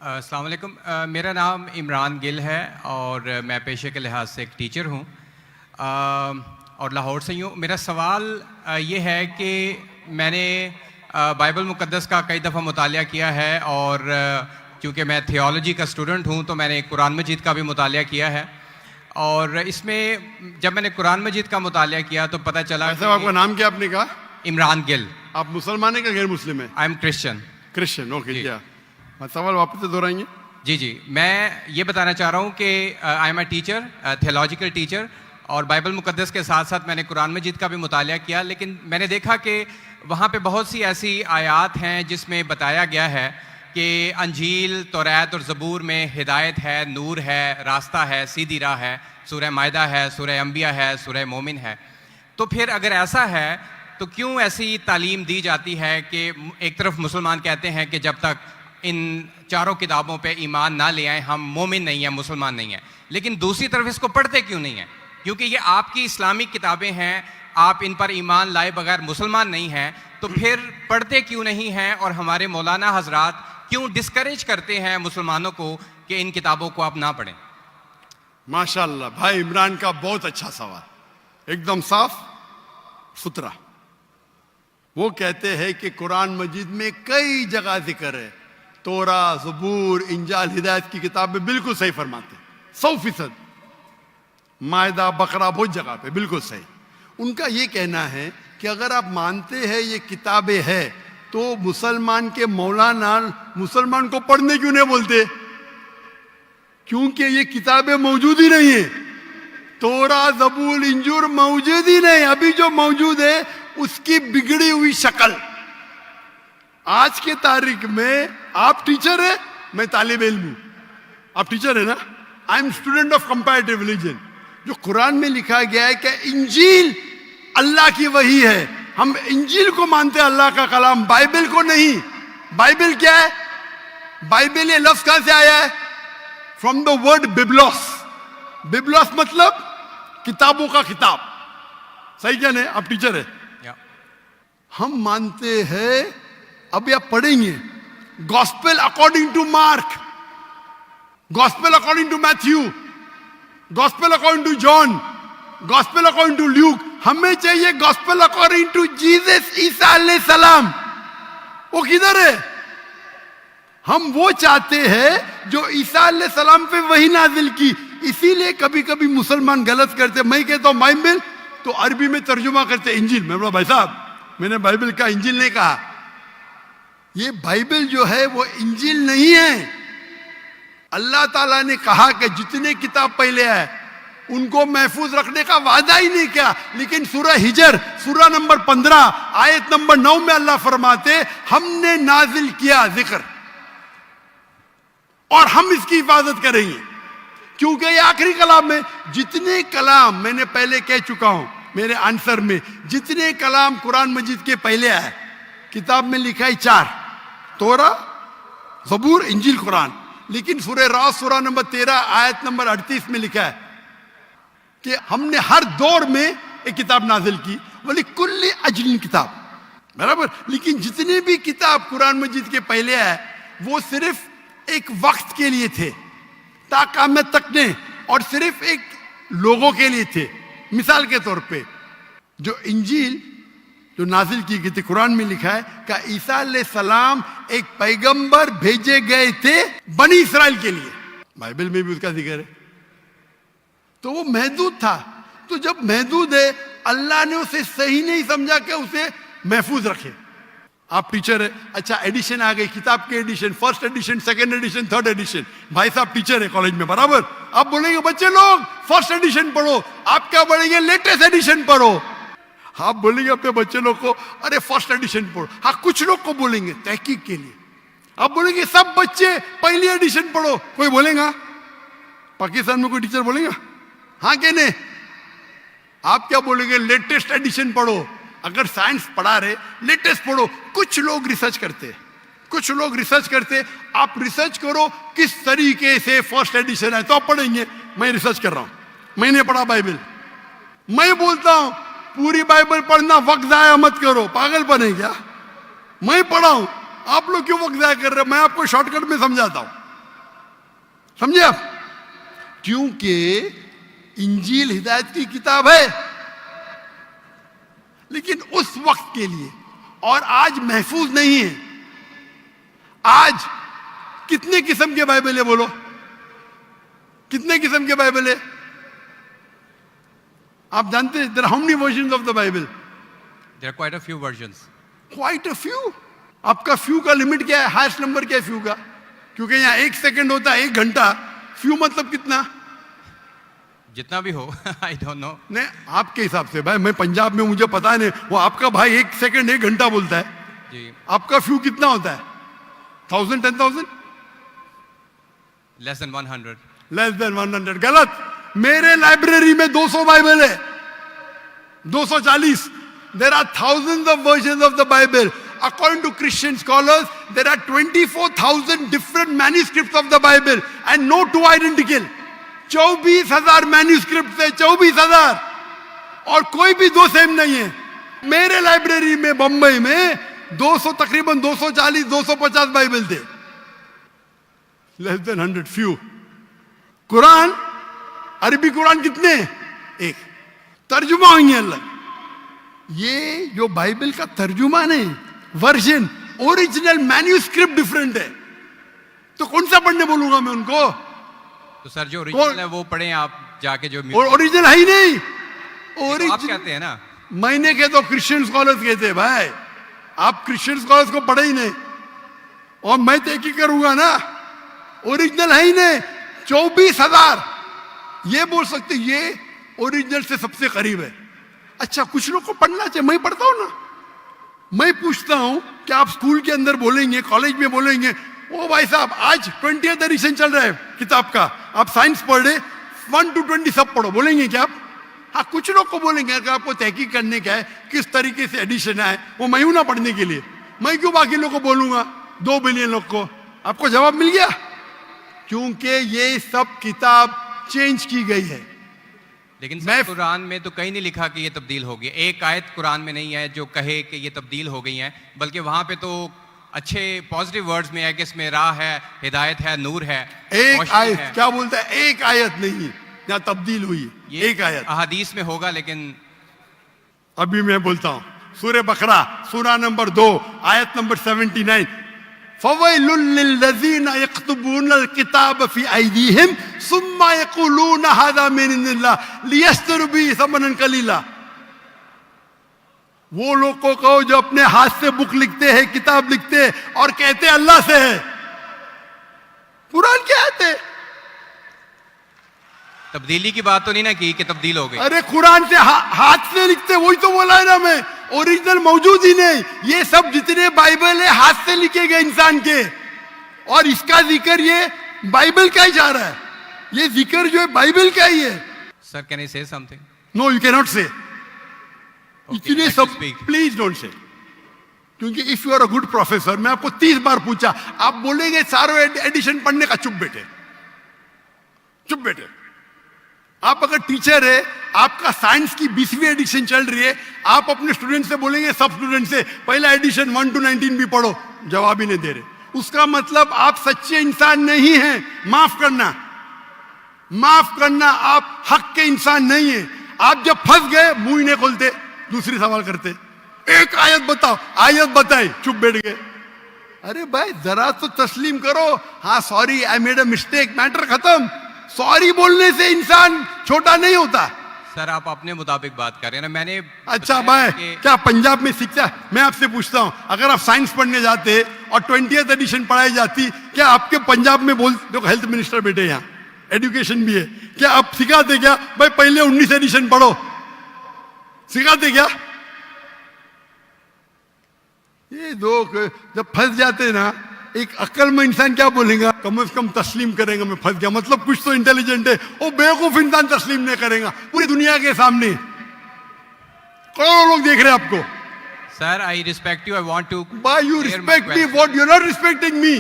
अस्सलाम वालेकुम। मेरा नाम इमरान गिल है और मैं पेशे के लिहाज से एक टीचर हूँ और लाहौर से ही हूँ। मेरा सवाल ये है कि मैंने बाइबल मुक़द्दस का कई दफ़ा मुतालिया किया है और क्योंकि मैं थियोलॉजी का स्टूडेंट हूँ तो मैंने कुरान मजीद का भी मुतालिया किया है। और इसमें जब मैंने कुरान मजीद का मुतालिया किया तो पता चला कि आपका नाम क्या आपने कहा? इमरान गिल। आप मुसलमान हैं कि गैर मुस्लिम है? I am Christian. Christian, okay. क्या सवाल वापस से दोहराएंगे? जी, मैं ये बताना चाह रहा हूँ कि I am a teacher, theological teacher, और बाइबल मुक़द्दस के साथ साथ मैंने कुरान मजीद का भी मुतालिया किया। लेकिन मैंने देखा कि वहाँ पे बहुत सी ऐसी आयात हैं जिसमें बताया गया है कि अंजील, तौरात और ज़बूर में हिदायत है, नूर है, रास्ता है, सीधी राह है। सूरह मायदा है, सूरह अंबिया है, सूरह मोमिन है। तो फिर अगर ऐसा है तो क्यों ऐसी तालीम दी जाती है कि एक तरफ मुसलमान कहते हैं कि जब तक इन चारों किताबों पे ईमान ना ले आए हम मोमिन नहीं हैं, मुसलमान नहीं हैं, लेकिन दूसरी तरफ इसको पढ़ते क्यों नहीं हैं? क्योंकि ये आपकी इस्लामिक किताबें हैं, आप इन पर ईमान लाए बगैर मुसलमान नहीं हैं, तो फिर पढ़ते क्यों नहीं हैं? और हमारे मौलाना हजरात क्यों डिस्करेज करते हैं मुसलमानों को कि इन किताबों को आप ना पढ़ें? माशाल्लाह, भाई इमरान का बहुत अच्छा सवाल, एकदम साफ सुथरा। वो कहते हैं कि कुरान मजीद में कई जगह जिक्र है, तोरा, ज़बूर, इंजाल, हिदायत की किताबें बिल्कुल सही फरमाते, 100%। मायदा, बकरा, बहुत जगह पे बिल्कुल सही। उनका ये कहना है कि अगर आप मानते हैं ये किताबें हैं तो मुसलमान के मौलाना मुसलमान को पढ़ने क्यों नहीं बोलते? क्योंकि ये किताबें मौजूद ही नहीं है। तोरा, ज़बूर, इंजूर मौजूद ही नहीं। अभी जो मौजूद है उसकी बिगड़ी हुई शक्ल। आज के तारीख में आप टीचर है, मैं तालिब इल्म हूं। आप टीचर है ना? I am student of comparative religion. जो कुरान में लिखा गया है कि इंजील अल्लाह की वही है, हम इंजील को मानते हैं, अल्लाह का कलाम, बाइबल को नहीं। बाइबल क्या है? बाइबल ये लफ्ज कहां से आया है? From the word biblos. Biblos मतलब किताबों का किताब। सही क्या नहीं? आप टीचर है। हम मानते हैं, अभी आप पढ़ेंगे, gospel according to Mark, gospel according to Matthew, gospel according to John, gospel according to Luke. हमें चाहिए गॉस्पेल अकॉर्डिंग टू जीसस ईसा अलैहि सलाम। वो किधर है? हम वो चाहते हैं जो ईसा अलैहि सलाम पे वही नाजिल की। इसीलिए कभी कभी मुसलमान गलत करते। मैं कहता हूं बाइबल, तो अरबी में तर्जुमा करते इंजील। मैं बोला भाई साहब, मैंने बाइबल का इंजील नहीं कहा। ये बाइबल जो है वो इंजील नहीं है। अल्लाह ताला ने कहा कि जितने किताब पहले आए उनको महफूज रखने का वादा ही नहीं किया। लेकिन सूरह हिजर, सूरह नंबर 15, आयत नंबर 9 में अल्लाह फरमाते हमने नाजिल किया जिक्र और हम इसकी हिफाजत करेंगे, क्योंकि ये आखिरी कलाम है। जितने कलाम मैंने पहले कह चुका हूं मेरे आंसर में, जितने कलाम कुरान मजीद के पहले आए, किताब में लिखा है 4, तोरा, ज़बूर, इंजील, कुरान। लेकिन सूरह रात, सूरह नंबर 13, आयत नंबर 38 में लिखा है कि हमने हर दौर में एक किताब नाजिल की, वली कुल्ली अजलिन किताब, बराबर। लेकिन जितने भी किताब कुरान मजीद के पहले आए वो सिर्फ एक वक्त के लिए थे, ताक़यामत तक ने, और सिर्फ एक लोगों के लिए थे। मिसाल के तौर पे जो इंजील जो नाजिल की गई थी, कुरान में लिखा है कि ईसा अलैहि सलाम एक पैगंबर भेजे गए थे बनी इसराइल के लिए। बाइबल में भी उसका जिक्र है। तो वो महदूद था। तो जब महदूद है, अल्लाह ने उसे सही नहीं समझा कि उसे महफूज रखे। आप टीचर है, अच्छा एडिशन आ गई, किताब के edition, first edition, second edition, third edition. भाई साहब टीचर है कॉलेज में, बराबर। आप बोलेंगे बच्चे लोग फर्स्ट एडिशन पढ़ो, आप क्या बोलेंगे? लेटेस्ट एडिशन पढ़ो। आप बोलेंगे अपने बच्चे लोग को अरे फर्स्ट एडिशन पढ़ो। हाँ, कुछ लोग को बोलेंगे तहकीक के लिए। आप बोलेंगे सब बच्चे पहली एडिशन पढ़ो, कोई बोलेगा? पाकिस्तान में कोई टीचर बोलेगा? हाँ कि नहीं? आप क्या बोलेंगे? लेटेस्ट एडिशन पढ़ो। अगर साइंस पढ़ा रहे, लेटेस्ट पढ़ो। कुछ लोग रिसर्च करते, कुछ लोग रिसर्च करते। आप रिसर्च करो किस तरीके से फर्स्ट एडिशन है, तो आप पढ़ेंगे। मैं रिसर्च कर रहा हूं, मैंने पढ़ा बाइबल। मैं बोलता हूं पूरी बाइबल पढ़ना, वक्त जाया मत करो। पागलपन है क्या? मैं पढ़ा हूं, आप लोग क्यों वक्त जाया कर रहे हो? मैं आपको शॉर्टकट में समझाता हूं। समझे आप? क्योंकि इंजील हिदायत की किताब है, लेकिन उस वक्त के लिए, और आज महफूज नहीं है। आज कितने किस्म के बाइबल है बोलो? कितने किस्म के बाइबल है? आप जानते हैं there are how many versions of the Bible? There are quite a few versions. Quite a few. आपका फ्यू का लिमिट क्या है? हाईएस्ट नंबर क्या है फ्यू का? क्योंकि यहाँ 1 सेकंड होता है 1 घंटा। फ्यू मतलब कितना? जितना भी हो आई डोंट नो। नहीं, आपके हिसाब से भाई, मैं पंजाब में, मुझे पता नहीं। वो आपका भाई 1 सेकंड 1 घंटा बोलता है जी। आपका फ्यू कितना होता है? 1000, 10,000? Less than 100। Less than 100। गलत। मेरे लाइब्रेरी में 200 बाइबल है, 240। There are thousands of versions of the Bible. According to Christian scholars, there are 24,000 different manuscripts of the Bible and no two identical. 24,000 manuscript है, 24,000, और कोई भी दो सेम नहीं है। मेरे लाइब्रेरी में बंबई में 200, तकरीबन 240, 250 बाइबल थे। Less than 100, few. कुरान, अरबी कुरान कितने? एक। तर्जुमा होंगे अलग। ये जो बाइबल का तर्जुमा नहीं, वर्जन, ओरिजिनल मैन्यूस्क्रिप्ट डिफरेंट है। तो कौन सा पढ़ने बोलूंगा मैं उनको? तो सर जो ओरिजिनल है वो पढ़े आप जाके, जो ओरिजिनल है ही नहीं। तो आप कहते हैं ना, मैंने कहे तो क्रिश्चियन स्कॉलर्स कहते हैं भाई। आप क्रिश्चियन स्कॉलर्स को पढ़े ही नहीं, और मैं तो एक ही करूंगा ना। ओरिजिनल है ही नहीं। 24,000 ये बोल सकते ये ओरिजिनल से सबसे करीब है। अच्छा, कुछ लोग को पढ़ना चाहिए, मैं पढ़ता हूं ना। मैं पूछता हूं कि आप स्कूल के अंदर बोलेंगे, कॉलेज में बोलेंगे, ओ भाई साहब आज 20th एडिशन चल रहा है किताब का, आप साइंस पढ़ रहे, 1 to 20 सब पढ़ो, बोलेंगे क्या आप? हाँ, कुछ लोग को बोलेंगे। अगर आपको तहकीक करने का है किस तरीके से एडिशन है, वो मैं हूं ना पढ़ने के लिए। मैं क्यों बाकी लोग को बोलूंगा, 2 बिलियन लोग को? आपको जवाब मिल गया। क्योंकि ये सब किताब चेंज की गई है। लेकिन सर कुरान में तो कहीं नहीं लिखा कि ये तब्दील हो गई। एक आयत कुरान में नहीं है जो कहे कि ये तब्दील हो गई है, बल्कि वहां पे तो अच्छे पॉजिटिव वर्ड्स में है कि इसमें राह है, हिदायत है, नूर है। एक आयत क्या बोलता है? एक आयत नहीं यहाँ तब्दील हुई, एक आयत। अहादीस में होगा, लेकिन अभी मैं बोलता हूं। सूरह बकरा, सूरा नंबर 2, आयत नंबर 79। फवैलुल लिल्लज़ीना यक्तुबूनल किताब फी अयदीहिम सुम्मा यक़ूलूना हाज़ा मिन इंदिल्लाह लियश्तरू बिही समनन कलीला। वो लोग को कहो जो अपने हाथ से बुक लिखते हैं, किताब लिखते हैं, और कहते हैं अल्लाह से है। कुरान क्या है? तब्दीली की बात तो नहीं ना की कि तब्दील हो गई। अरे कुरान से हाथ से लिखते, वही तो बोला है ना मैं। ओरिजिनल मौजूद ही नहीं। ये सब जितने बाइबल है हाथ से लिखे गए इंसान के, और इसका जिक्र ये बाइबल का ही जा रहा है। ये जिक्र जो है बाइबल का ही है। Sir can I say something? No, you can not say. इतने सब speak. Please don't say. क्योंकि if you are a good professor, मैं आपको 30 बार पूछा, आप बोलेंगे सारों एडिशन पढ़ने का। चुप बेटे, चुप बेटे। आप अगर टीचर है, आपका साइंस की 20वीं एडिशन चल रही है, आप अपने स्टूडेंट से बोलेंगे, सब स्टूडेंट से पहला एडिशन 1 to 19 भी पढ़ो, जवाब ही नहीं दे रहे। उसका मतलब आप सच्चे इंसान नहीं हैं। माफ करना, माफ करना, आप हक के इंसान नहीं है। आप जब फंस गए मुंह ही नहीं खोलते, दूसरी सवाल करते। एक आयत बताओ, आयत बताई, चुप बैठ गए। अरे भाई जरा तो तस्लीम करो। हाँ sorry, I made a mistake, matter खत्म। सॉरी बोलने से इंसान छोटा नहीं होता। सर आप अपने मुताबिक बात कर रहे हैं ना। मैंने अच्छा भाई, क्या पंजाब में शिक्षा? मैं आपसे पूछता हूं, अगर आप साइंस पढ़ने जाते और 20th एडिशन पढ़ाई जाती, क्या आपके पंजाब में बोल, देखो हेल्थ मिनिस्टर बेटे यहाँ, एजुकेशन भी है, क्या आप सिखाते क्या भाई पहले 19 एडिशन पढ़ो? सिखाते क्या? ये दो जब फंस जाते ना, एक अक्लमंद इंसान क्या बोलेगा? कम से कम तस्लीम करेगा मैं फंस गया, मतलब कुछ तो इंटेलिजेंट है। वो बेवकूफ इंसान तस्लीम नहीं करेगा पूरी दुनिया के सामने। करोड़ों लोग देख रहे हैं आपको। Sir I respect you, I want to. Why you respect me? What? You're not respecting me.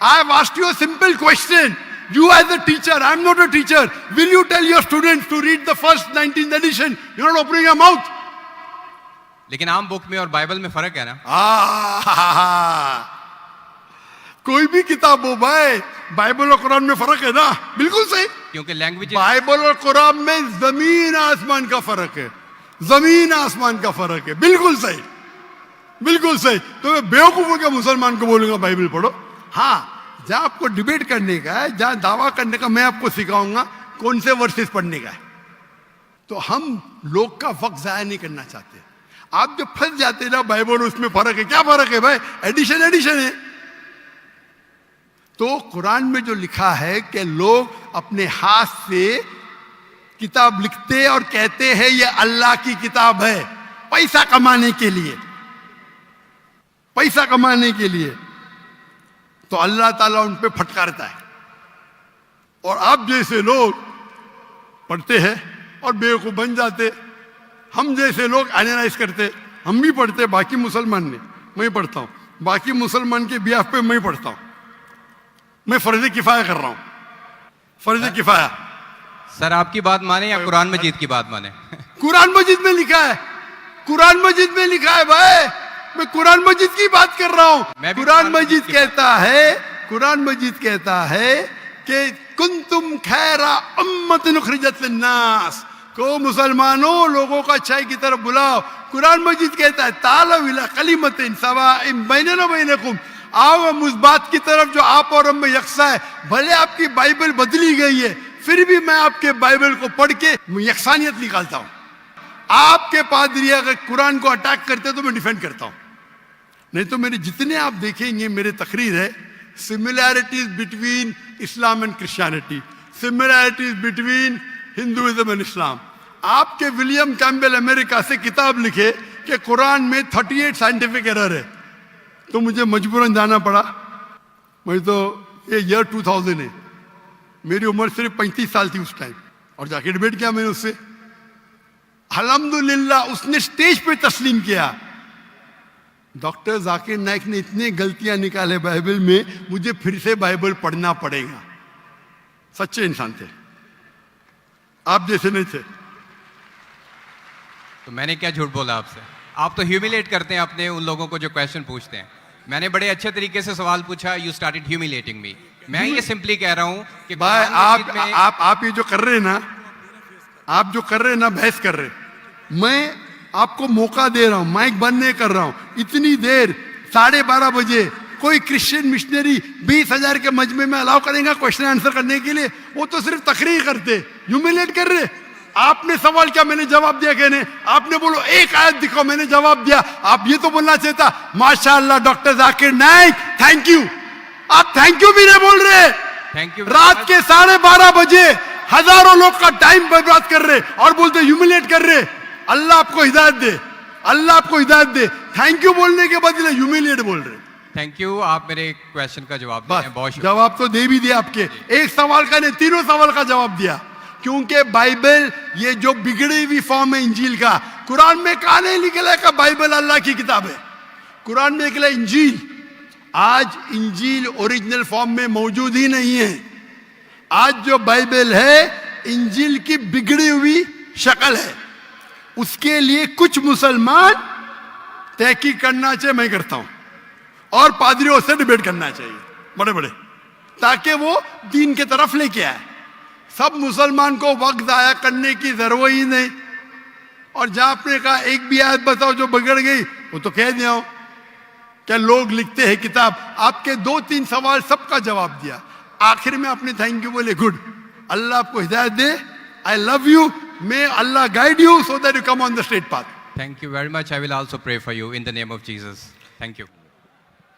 I have asked you a simple question. You as a teacher, I'm not a teacher. Will you tell your students to read the first 19th edition? You're not opening your mouth. लेकिन आम book में और Bible में फर्क है ना। कोई भी किताब हो भाई, बाइबल और कुरान में फर्क है ना? बिल्कुल सही। क्योंकि लैंग्वेज बाइबल और कुरान में जमीन आसमान का फर्क है, जमीन आसमान का फर्क है। बिल्कुल सही, बिल्कुल सही। तो मैं बेवकूफों के मुसलमान को बोलूंगा बाइबल पढ़ो। हाँ, जहां आपको डिबेट करने का है, जहां दावा करने का, मैं आपको सिखाऊंगा कौन से वर्सेस पढ़ने का है। तो हम लोग का वक्त जाया नहीं करना चाहते। आप जब फंस जाते ना बाइबल उसमें फर्क है, क्या फर्क है भाई? एडिशन एडिशन है। तो कुरान में जो लिखा है कि लोग अपने हाथ से किताब लिखते और कहते हैं ये अल्लाह की किताब है, पैसा कमाने के लिए, पैसा कमाने के लिए, तो अल्लाह ताला उन पे फटकारता है। और आप जैसे लोग पढ़ते हैं और बेवकूफ बन जाते। हम जैसे लोग एनालाइज करते, हम भी पढ़ते, बाकी मुसलमान ने, मैं पढ़ता हूं, बाकी मुसलमान के बिहाफ पे मैं पढ़ता हूं। मैं फर्ज किफाया कर रहा हूं, फर्ज किफाया। सर आपकी बात माने या कुरान मजीद की बात माने? कुरान मजीद में लिखा है, कुरान मजीद में लिखा है भाई, मैं कुरान मजीद की बात कर रहा हूं। कुरान मजीद कहता है, कुरान मजीद कहता है कि कुंतुम खैरा उम्मतिन उखरिजत लिन्नास, को मुसलमानों लोगों को अच्छाई की तरफ बुलाओ। कुरान मजीद कहता है तालव इला कलिमतिन सवाइन बैनना बैनकुम, आओ हम उस बात की तरफ जो आप और हम में यकसा है। भले आपकी बाइबल बदली गई है, फिर भी मैं आपके बाइबल को पढ़ के यकसानियत निकालता हूं। आपके पादरी अगर कुरान को अटैक करते तो मैं डिफेंड करता हूं, नहीं तो मेरे जितने आप देखेंगे मेरे तकरीर है similarities between Islam and Christianity, similarities between Hinduism and Islam. आपके विलियम कैम्बेल अमेरिका से किताब लिखे कि कुरान में 38 साइंटिफिक एरर है, तो मुझे मजबूरन जाना पड़ा। मैं तो ये ईयर 2000 है, मेरी उम्र सिर्फ 35 साल थी उस टाइम, और जाके डिबेट किया मैंने उससे। अल्हम्दुलिल्लाह उसने स्टेज पे तस्लीम किया। डॉक्टर जाकिर नाइक ने इतनी गलतियां निकाले बाइबल में, मुझे फिर से बाइबल पढ़ना पड़ेगा। सच्चे इंसान थे, आप जैसे नहीं थे। तो मैंने क्या झूठ बोला आपसे? आप तो ह्यूमिलेट करते हैं अपने उन लोगों को जो क्वेश्चन पूछते हैं। मैंने बड़े अच्छे तरीके से सवाल पूछा, यू स्टार्टेड ह्यूमिलेटिंग मी। मैं ये सिंपली कह रहा हूं कि भाई आप ये जो कर रहे हैं ना, आप जो कर रहे हैं ना, बहस कर रहे हैं, मैं आपको मौका दे रहा हूं, माइक बंद नहीं कर रहा हूं। इतनी देर 12:30 बजे कोई क्रिश्चियन मिशनरी 20,000 के मजमे में अलाउ करेगा क्वेश्चन आंसर करने के लिए? वो तो सिर्फ तकरीर करते, ह्यूमिलेट कर रहे। आपने सवाल किया, मैंने जवाब दिया। कहने आपने बोलो एक आयत दिखाओ, मैंने जवाब दिया। आप ये तो बोलना चाहिए था माशाअल्लाह doctor Zakir Naik thank you. आप थैंक यू भी नहीं बोल रहे। Thank you. रात के 12:30 बजे हजारों लोग का टाइम बर्बाद कर रहे और बोलते ह्यूमिलेट कर रहे। अल्लाह आपको हिदायत दे, अल्लाह आपको हिदायत दे। थैंक यू बोलने के बदले ह्यूमिलेट बोल रहे। थैंक यू, आप मेरे क्वेश्चन का जवाब दिए हैं, बहुत शुक्रिया। जवाब तो दे भी दिया आपके, एक सवाल का नहीं, तीनों सवाल का जवाब दिया। क्योंकि बाइबल ये जो बिगड़ी हुई फॉर्म है इंजील का, कुरान में कहा नहीं निकला का बाइबल अल्लाह की किताब है। कुरान में निकला इंजील। आज इंजील ओरिजिनल फॉर्म में मौजूद ही नहीं है। आज जो बाइबल है इंजील की बिगड़ी हुई शक्ल है। उसके लिए कुछ मुसलमान तहकीक करना चाहिए, मैं करता हूं, और पादरियों से डिबेट करना चाहिए बड़े बड़े, ताकि वो दीन की तरफ लेके आए। सब मुसलमान को वक्त जाया करने की जरूरत ही नहीं। और जहां आपने कहा एक भी आयत बताओ जो बिगड़ गई, वो तो कह दिया हो क्या लोग लिखते हैं किताब। आपके 2-3 सवाल सबका जवाब दिया। आखिर में आपने थैंक यू बोले, गुड, अल्लाह आपको हिदायत दे, I love you, may Allah guide you so that you come on the straight path. Thank you very much. I will also pray for you in the name of Jesus. Thank you.